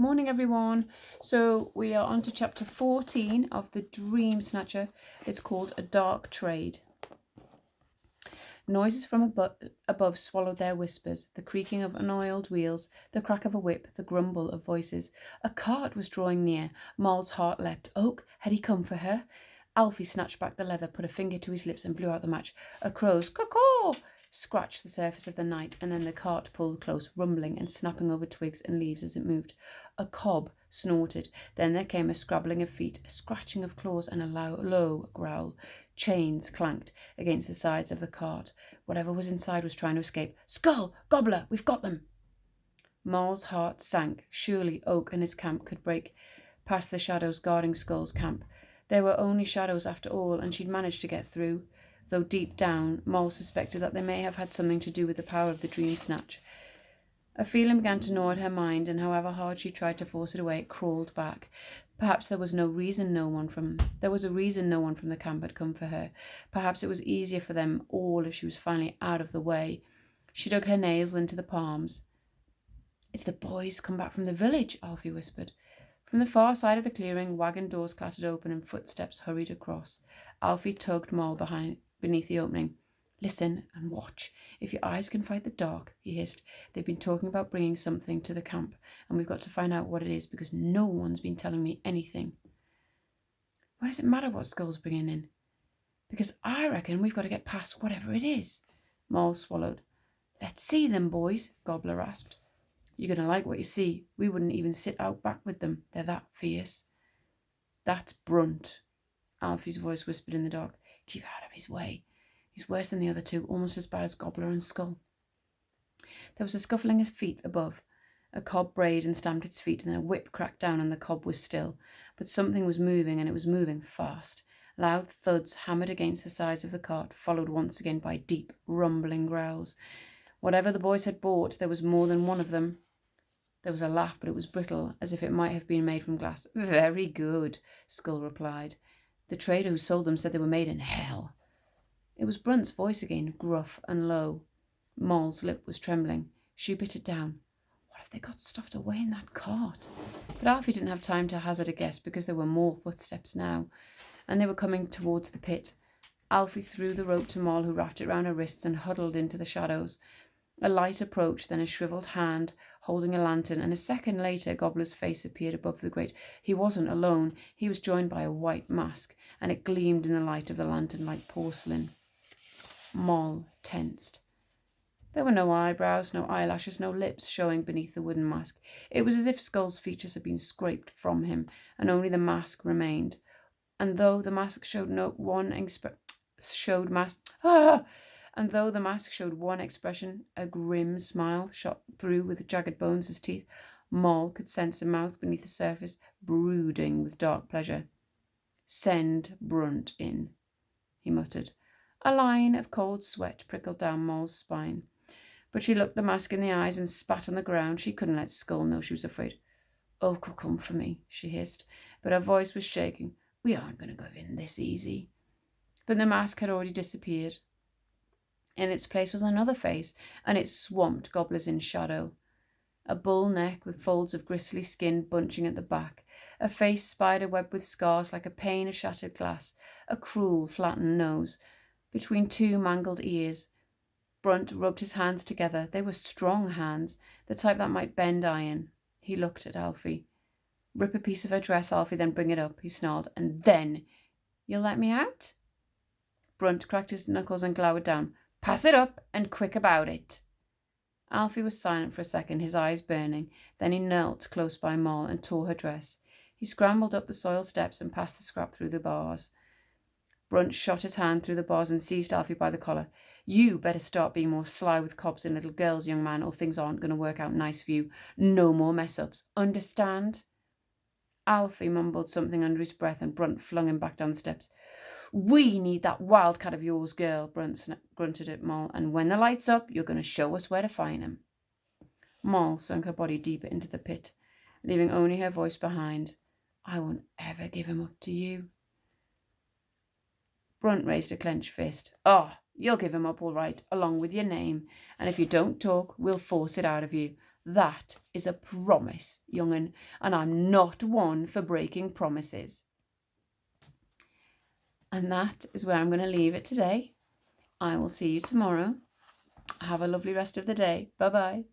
Morning, everyone. So we are on to chapter 14 of the Dreamsnatcher. It's called A Dark Trade. Noises from above swallowed their whispers, the creaking of unoiled wheels, the crack of a whip, the grumble of voices. A cart was drawing near. Moll's heart leapt. Oak, had he come for her? Alfie snatched back the leather, put a finger to his lips and blew out the match. A crow's caw-caw scratched the surface of the night, and then the cart pulled close, rumbling and snapping over twigs and leaves as it moved. A cob snorted. Then there came a scrabbling of feet, a scratching of claws, and a low growl. Chains clanked against the sides of the cart. Whatever was inside was trying to escape. Skull! Gobbler! We've got them! Moll's heart sank. Surely Oak and his camp could break past the shadows guarding Skull's camp. There were only shadows after all, and she'd managed to get through, though deep down Moll suspected that they may have had something to do with the power of the dream snatch. A feeling began to gnaw at her mind, and however hard she tried to force it away, it crawled back. Perhaps there was a reason no one from the camp had come for her. Perhaps it was easier for them all if she was finally out of the way. She dug her nails into the palms. It's the boys come back from the village, Alfie whispered. From the far side of the clearing, wagon doors clattered open and footsteps hurried across. Alfie tugged Moll beneath the opening. Listen and watch. If your eyes can fight the dark, he hissed. They've been talking about bringing something to the camp, and we've got to find out what it is because no one's been telling me anything. Why does it matter what Skull's bringing in? Because I reckon we've got to get past whatever it is. Moll swallowed. Let's see them, boys, Gobbler rasped. You're going to like what you see. We wouldn't even sit out back with them. They're that fierce. That's Brunt, Alfie's voice whispered in the dark. Keep out of his way. He's worse than the other two, almost as bad as Gobbler and Skull. There was a scuffling of feet above. A cob brayed and stamped its feet, and then a whip cracked down, and the cob was still. But something was moving, and it was moving fast. Loud thuds hammered against the sides of the cart, followed once again by deep, rumbling growls. Whatever the boys had bought, there was more than one of them. There was a laugh, but it was brittle, as if it might have been made from glass. Very good, Skull replied. The trader who sold them said they were made in hell. It was Brunt's voice again, gruff and low. Moll's lip was trembling. She bit it down. What have they got stuffed away in that cart? But Alfie didn't have time to hazard a guess because there were more footsteps now, and they were coming towards the pit. Alfie threw the rope to Moll, who wrapped it round her wrists and huddled into the shadows. A light approached, then a shriveled hand holding a lantern, and a second later Gobbler's face appeared above the grate. He wasn't alone. He was joined by a white mask, and it gleamed in the light of the lantern like porcelain. Moll tensed. There were no eyebrows, no eyelashes, no lips showing beneath the wooden mask. It was as if Skull's features had been scraped from him, and only the mask remained. And though the mask showed one expression, a grim smile shot through with jagged bones as teeth, Moll could sense a mouth beneath the surface, brooding with dark pleasure. Send Brunt in, he muttered. A line of cold sweat prickled down Moll's spine. But she looked the mask in the eyes and spat on the ground. She couldn't let Skull know she was afraid. Oak'll come for me, she hissed, but her voice was shaking. We aren't going to give in this easy. But the mask had already disappeared. In its place was another face, and it swamped Gobbler's in shadow. A bull neck with folds of gristly skin bunching at the back, a face spider-webbed with scars like a pane of shattered glass, a cruel, flattened nose, between two mangled ears. Brunt rubbed his hands together. They were strong hands, the type that might bend iron. He looked at Alfie. Rip a piece of her dress, Alfie, then bring it up, he snarled. And then, you'll let me out? Brunt cracked his knuckles and glowered down. Pass it up, and quick about it. Alfie was silent for a second, his eyes burning. Then he knelt close by Moll and tore her dress. He scrambled up the soiled steps and passed the scrap through the bars. Brunt shot his hand through the bars and seized Alfie by the collar. You better start being more sly with cobs and little girls, young man, or things aren't going to work out nice for you. No more mess-ups. Understand? Alfie mumbled something under his breath, and Brunt flung him back down the steps. We need that wildcat of yours, girl, Brunt grunted at Moll, and when the light's up, you're going to show us where to find him. Moll sunk her body deeper into the pit, leaving only her voice behind. I won't ever give him up to you. Brunt raised a clenched fist. Oh, you'll give him up all right, along with your name, and if you don't talk, we'll force it out of you. That is a promise, young'un, and I'm not one for breaking promises. And that is where I'm going to leave it today. I will see you tomorrow. Have a lovely rest of the day. Bye-bye.